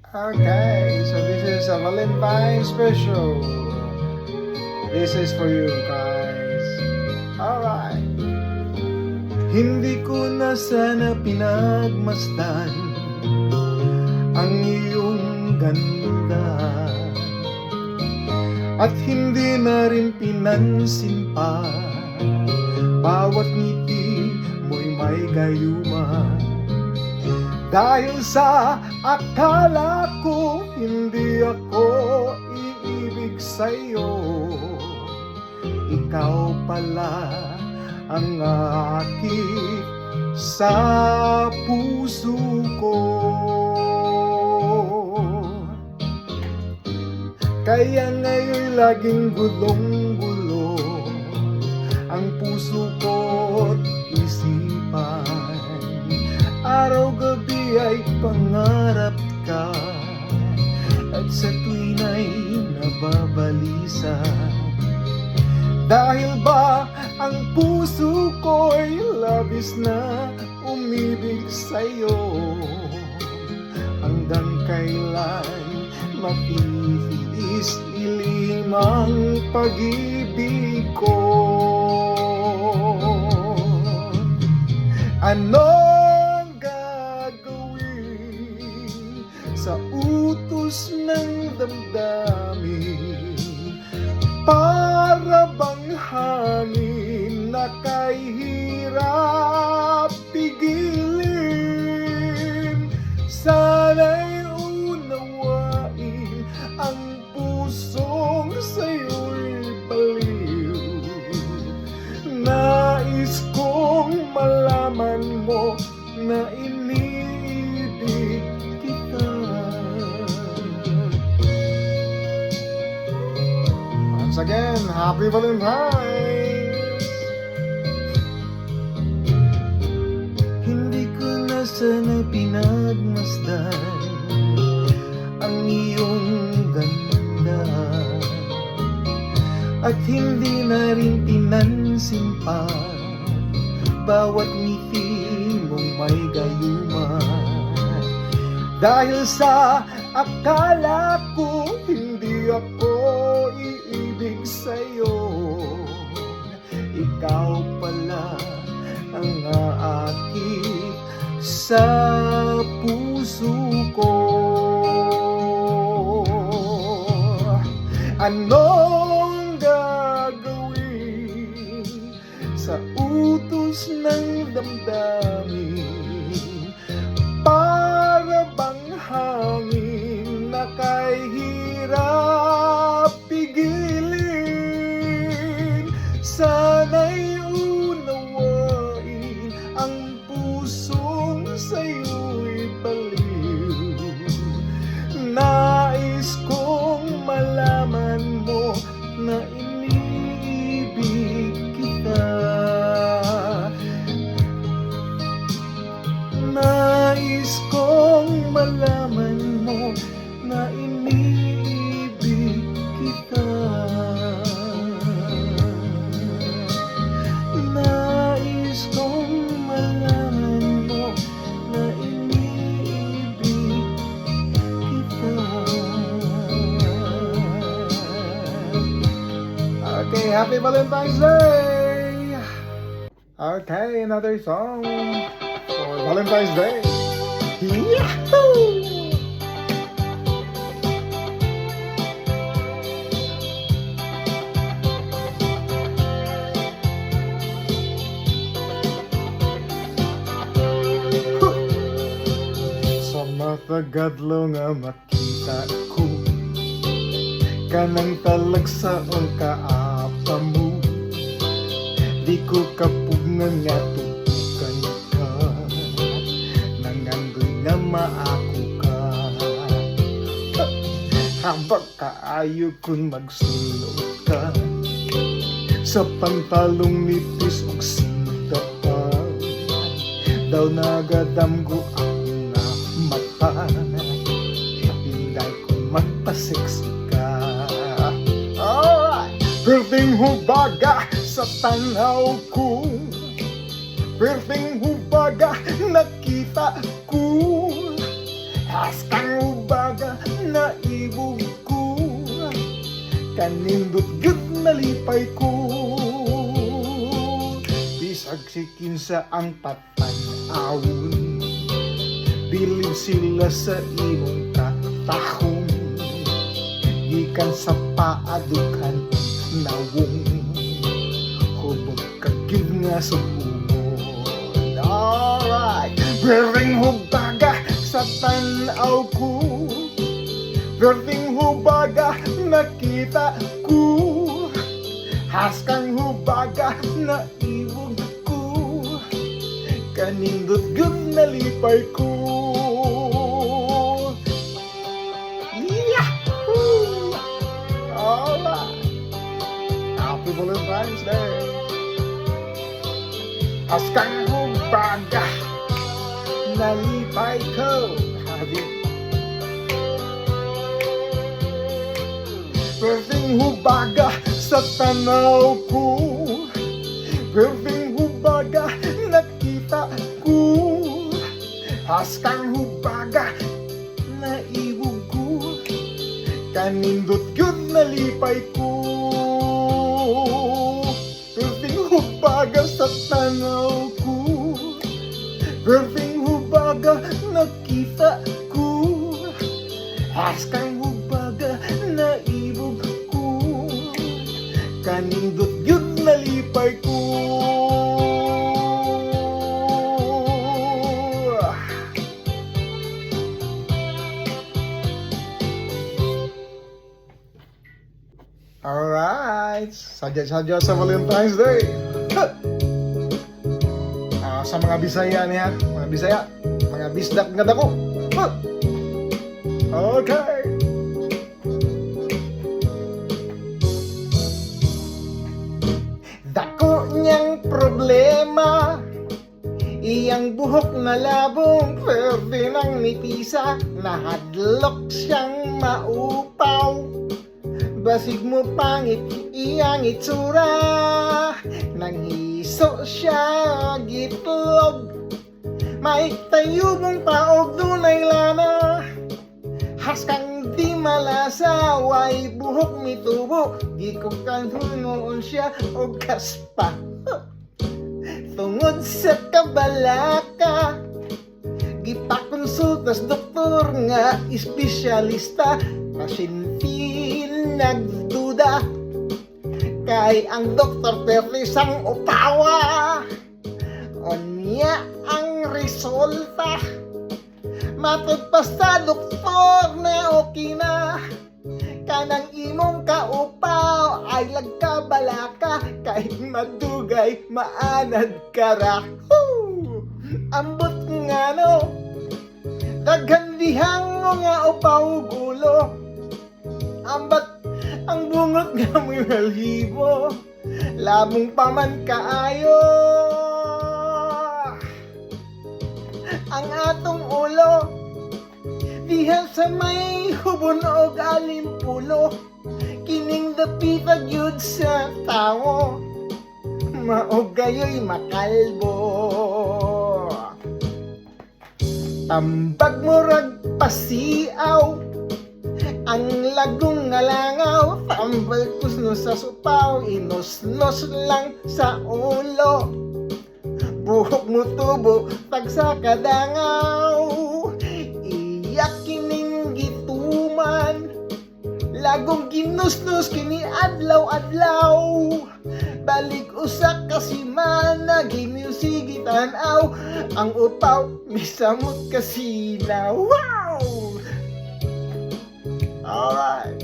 Okay, so this is a Valentine special. This is for you guys. Alright. Hindi ko na sana pinagmasdan ang iyong ganda, at hindi na rin pinansin pa bawat ngiti mo'y may gayuma. Dahil sa akala ko hindi ako iibig sa'yo, ikaw pala ang aakit sa puso ko. Kaya ngayon laging gulong-gulo ang puso ko't isipan. Araw-gabi ay pangarap ka, at sa tuwin ay nababalisa. Dahil ba ang puso ko'y labis na umibig sa'yo, hanggang kailan matitiis ilim ang pag-ibig ko? Anong gagawin sa utos ng damdamin? Para bang hangin na kay hirap pigilin? Sana'y unawain ang pusong sa'yo'y baliw. Nais kong malaman mo na iniibig kita. Once again, Happy Valentine's! Hindi ko na sana pinagmasdan ang iyong ganda, at hindi na rin pinansin pa bawat ngiti mong may gayuma. Dahil sa akala ko hindi ako iibig sa'yo, ikaw pala ang aakit sa puso ko. Anong gagawin sa utos ng damdamin? Para bang hangin na kay hirap pigilin? Sana'y unawain ang pusong sa'yo'y baliw. Nais kong malaman mo na iniibig kita. Nais kong malaman mo na iniibig kita. Nais kong malaman mo na iniibig kita. Okay, Happy Valentine's Day! Okay, another song for Valentine's Day. Yahoo! Sa matagadlo nga makita ko kanang talagsaong kaapa mo, di ko kapugngan nga tutukan ka, nanganggoy nga maako ka. Habang kaayo kung magsulot ka sa pantalong nipis ug sinta pa, daw nagadamgo ang nga mata, hinday kong magpaseksi ka. Alright! Perting hubaga sa tanaw ko, perting hubaga nakita ko, haskang hubaga kanindot gud nalipay ko. Bisag sikinsa ang patan-awon, bilib sila sa imong katahong. Gikan sa paadukan nawong, hubog kagid nga sumumod. Alright, bering hubaga sa tanaw ko, bering hubaga nakita ko, haskang hubaga na iwog ko, kanindot gud nalipay ko. Yahoo! Alright, Happy Valentine's Day. Haskang hubaga nalipay ko. Happy Bering hubaga sa tanaw ko, bering hubaga nakita ko, haskang hubaga na iwog ko, kanindot gud nalipay ko. Bering hubaga sa tanaw ko, bering hubaga nakita ko, haskang hubaga na iwog ko, kanindot yun nalipay ko. Alright, sadya-sadya sa Valentine's Day. Sa mga Bisaya niya, mga Bisaya, mga bisdak nga dako. Okay. Dako niyang problema, iyang buhok na labong, pwede nang nitisa, nahadlok siyang maupaw. Basig mo pangit, iyang itsura, nanghiso siya gitlog. May tayo mong paog dunay lana, haskang di malasa, way buhok mitubo, di ko kanhungoon siya o kaspa. Tungod sa kabalaka, gipakonsultas doktor nga espesyalista, pasyente nagduda, kay ang doktor perlisang upawa. Onya ang resulta, matod pa sa doktor na okay na, kanang imong kaupaw ay lagkabalaka, kahit madugay maanad kara. Ambot nga no, daghan dihang nga upaw gulo, ambat ang bungot nga may malhibo, labong paman kaayo. Ang atong ulo, diha sa may hubon o alimpulo, kining dapita gyud sa tawo, maog gayoy makalbo. Tambag mo rag pasiaw, ang lagong nga langaw, tambal kusno sa supaw, inos-nos lang sa ulo. Buhok mo tubo, tag sa kadangaw, iyak kining gituman, lagong ginusnos kini adlaw-adlaw. Balik usak kasi man, nagimusigi tanaw, ang upaw misamot kasinaw. Wow! Alright.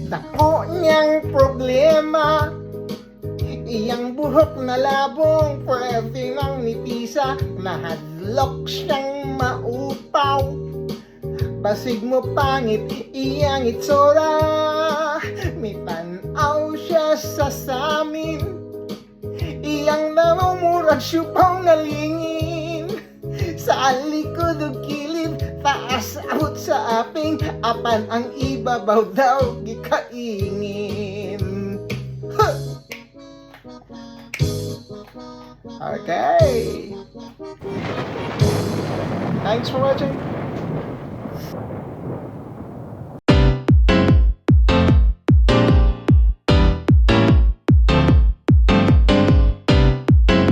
Dako niyang problema, iyang buhok na labong, pwede nang nitisa, nahadlok siyang maupaw. Basig mo pangit, iyang itsura, may tanaw siya sa samin, iyang namumurag syupaw na lingin, sa likod o kilid, taas out sa aping, apan ang ibabaw daw gikaingin. Okay. Thanks for watching.